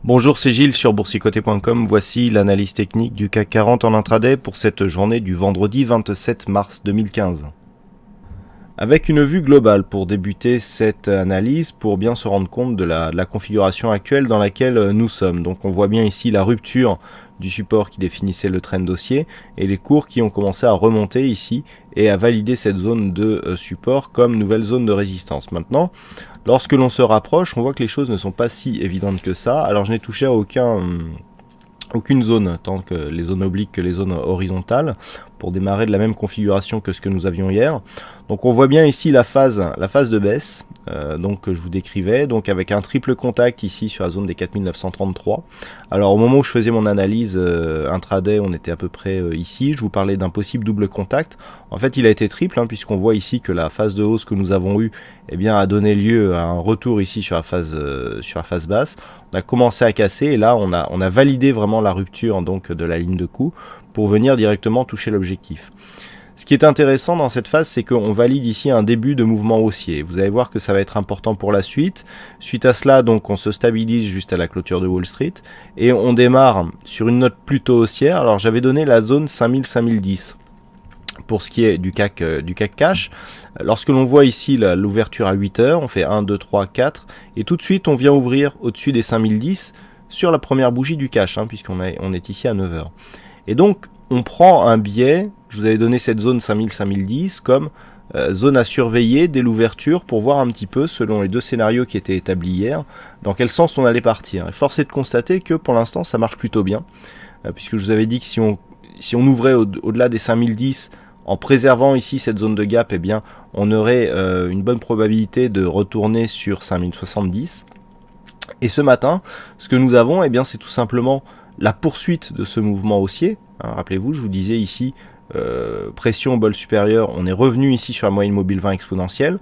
Bonjour, c'est Gilles sur boursicoté.com. Voici l'analyse technique du CAC 40 en intraday pour cette journée du vendredi 27 mars 2015. Avec une vue globale pour débuter cette analyse, pour bien se rendre compte de la configuration actuelle dans laquelle nous sommes. Donc on voit bien ici la rupture du support qui définissait le trend haussier et les cours qui ont commencé à remonter ici et à valider cette zone de support comme nouvelle zone de résistance. Maintenant, lorsque l'on se rapproche, on voit que les choses ne sont pas si évidentes que ça. Alors je n'ai touché à aucune zone, tant que les zones obliques que les zones horizontales, pour démarrer de la même configuration que ce que nous avions hier. Donc on voit bien ici la phase de baisse, donc que je vous décrivais, donc avec un triple contact ici sur la zone des 4933. Alors au moment où je faisais mon analyse intraday, on était à peu près ici, je vous parlais d'un possible double contact. En fait il a été triple, puisqu'on voit ici que la phase de hausse que nous avons eue a donné lieu à un retour ici sur la phase basse. On a commencé à casser et là on a validé vraiment la rupture donc de la ligne de coup pour venir directement toucher l'objectif. Ce qui est intéressant dans cette phase, c'est qu'on valide ici un début de mouvement haussier. Vous allez voir que ça va être important pour la suite. Suite à cela, donc, on se stabilise juste à la clôture de Wall Street et on démarre sur une note plutôt haussière. Alors j'avais donné la zone 5000-5010 pour ce qui est du CAC Cash. Lorsque l'on voit ici l'ouverture à 8 heures, on fait 1, 2, 3, 4 et tout de suite on vient ouvrir au-dessus des 5010 sur la première bougie du cash, puisqu'on est ici à 9 heures. Et donc on prend un biais, je vous avais donné cette zone 5000-5010 comme zone à surveiller dès l'ouverture pour voir un petit peu, selon les deux scénarios qui étaient établis hier, dans quel sens on allait partir. Et force est de constater que pour l'instant ça marche plutôt bien, puisque je vous avais dit que si on ouvrait au-delà des 5010 en préservant ici cette zone de gap, on aurait une bonne probabilité de retourner sur 5070. Et ce matin, ce que nous avons, c'est tout simplement la poursuite de ce mouvement haussier. Rappelez-vous, je vous disais ici, pression au bol supérieur, on est revenu ici sur la moyenne mobile 20 exponentielle,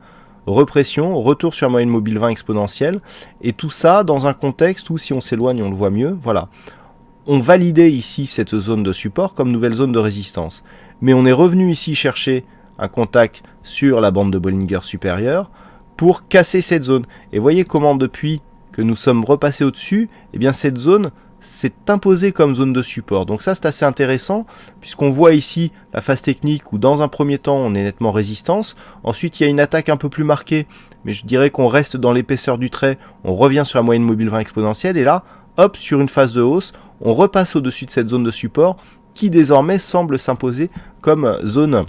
repression, retour sur la moyenne mobile 20 exponentielle, et tout ça dans un contexte où si on s'éloigne, on le voit mieux, voilà. On validait ici cette zone de support comme nouvelle zone de résistance, mais on est revenu ici chercher un contact sur la bande de Bollinger supérieure pour casser cette zone. Et voyez comment depuis que nous sommes repassés au-dessus, cette zone s'est imposée comme zone de support. Donc ça c'est assez intéressant, puisqu'on voit ici la phase technique où dans un premier temps on est nettement résistance, ensuite il y a une attaque un peu plus marquée, mais je dirais qu'on reste dans l'épaisseur du trait, on revient sur la moyenne mobile 20 exponentielle, et là, hop, sur une phase de hausse, on repasse au-dessus de cette zone de support, qui désormais semble s'imposer comme zone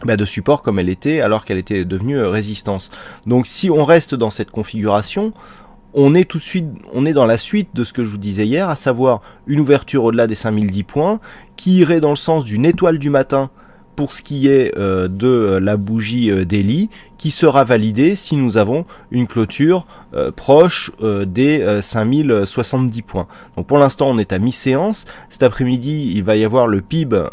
de support comme elle était, alors qu'elle était devenue résistance. Donc si on reste dans cette configuration, on est dans la suite de ce que je vous disais hier, à savoir une ouverture au-delà des 5010 points, qui irait dans le sens d'une étoile du matin pour ce qui est de la bougie daily, qui sera validée si nous avons une clôture proche des 5070 points. Donc pour l'instant on est à mi-séance. Cet après-midi il va y avoir le PIB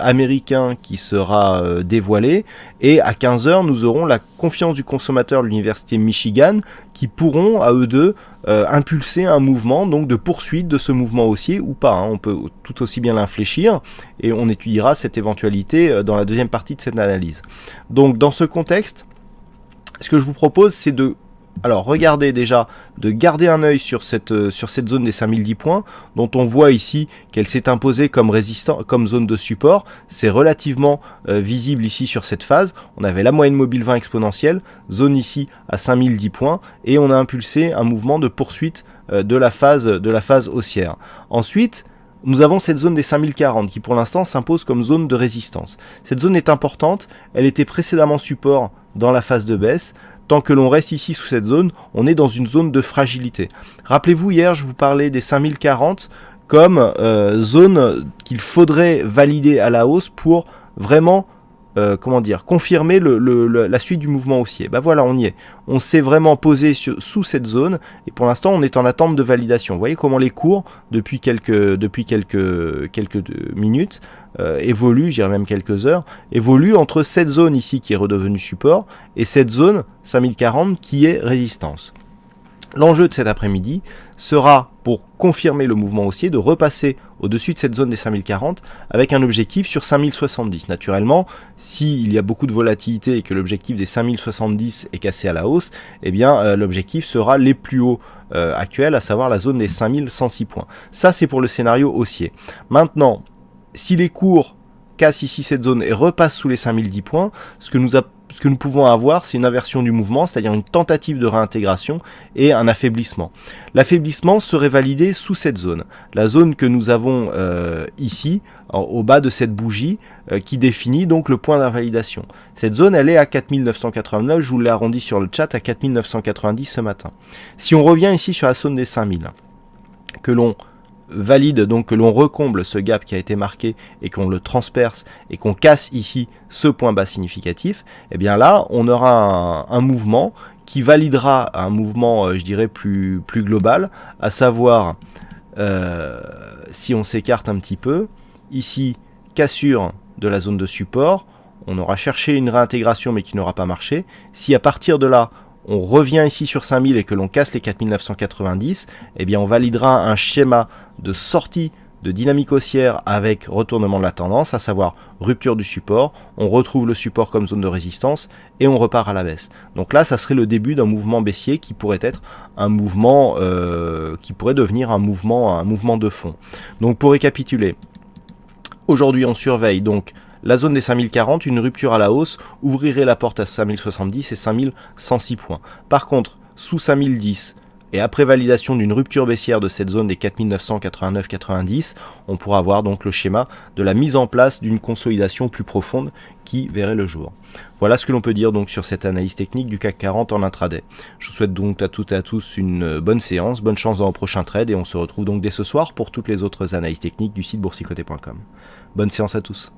américain qui sera dévoilé, et à 15 heures nous aurons la confiance du consommateur de l'université Michigan qui pourront à eux deux impulser un mouvement donc de poursuite de ce mouvement haussier ou pas, on peut tout aussi bien l'infléchir et on étudiera cette éventualité dans la deuxième partie de cette analyse. Donc dans ce contexte, ce que je vous propose c'est regardez déjà, de garder un œil sur cette zone des 5010 points, dont on voit ici qu'elle s'est imposée comme zone de support. C'est relativement visible ici sur cette phase. On avait la moyenne mobile 20 exponentielle, zone ici à 5010 points, et on a impulsé un mouvement de poursuite de la phase haussière. Ensuite, nous avons cette zone des 5040 qui pour l'instant s'impose comme zone de résistance. Cette zone est importante, elle était précédemment support dans la phase de baisse. Tant que l'on reste ici sous cette zone, on est dans une zone de fragilité. Rappelez-vous, hier, je vous parlais des 5040 comme zone qu'il faudrait valider à la hausse pour vraiment confirmer la suite du mouvement haussier. Voilà, on y est. On s'est vraiment posé sous cette zone et pour l'instant, on est en attente de validation. Vous voyez comment les cours, depuis quelques minutes, évoluent, j'irais même quelques heures, évoluent entre cette zone ici qui est redevenue support et cette zone 5040 qui est résistance. L'enjeu de cet après-midi sera pour confirmer le mouvement haussier, de repasser au-dessus de cette zone des 5040 avec un objectif sur 5070. Naturellement, s'il y a beaucoup de volatilité et que l'objectif des 5070 est cassé à la hausse, eh bien l'objectif sera les plus hauts actuels, à savoir la zone des 5106 points. Ça, c'est pour le scénario haussier. Maintenant, si les cours cassent ici cette zone et repassent sous les 5010 points, ce que nous pouvons avoir, c'est une inversion du mouvement, c'est-à-dire une tentative de réintégration et un affaiblissement. L'affaiblissement serait validé sous cette zone, la zone que nous avons ici, au bas de cette bougie, qui définit donc le point d'invalidation. Cette zone, elle est à 4989, je vous l'ai arrondi sur le chat à 4990 ce matin. Si on revient ici sur la zone des 5000, que l'on valide, donc que l'on recomble ce gap qui a été marqué et qu'on le transperce et qu'on casse ici ce point bas significatif, et bien là on aura un mouvement qui validera un mouvement je dirais plus global, à savoir si on s'écarte un petit peu, ici cassure de la zone de support, on aura cherché une réintégration mais qui n'aura pas marché. Si à partir de là on revient ici sur 5000 et que l'on casse les 4990, eh bien on validera un schéma de sortie de dynamique haussière avec retournement de la tendance, à savoir rupture du support, on retrouve le support comme zone de résistance et on repart à la baisse. Donc là, ça serait le début d'un mouvement baissier qui pourrait être un mouvement, qui pourrait devenir un mouvement de fond. Donc pour récapituler, aujourd'hui on surveille donc la zone des 5040, une rupture à la hausse, ouvrirait la porte à 5070 et 5106 points. Par contre, sous 5010, et après validation d'une rupture baissière de cette zone des 4989-90, on pourra avoir donc le schéma de la mise en place d'une consolidation plus profonde qui verrait le jour. Voilà ce que l'on peut dire donc sur cette analyse technique du CAC 40 en intraday. Je vous souhaite donc à toutes et à tous une bonne séance, bonne chance dans vos prochains trades et on se retrouve donc dès ce soir pour toutes les autres analyses techniques du site boursicoté.com. Bonne séance à tous.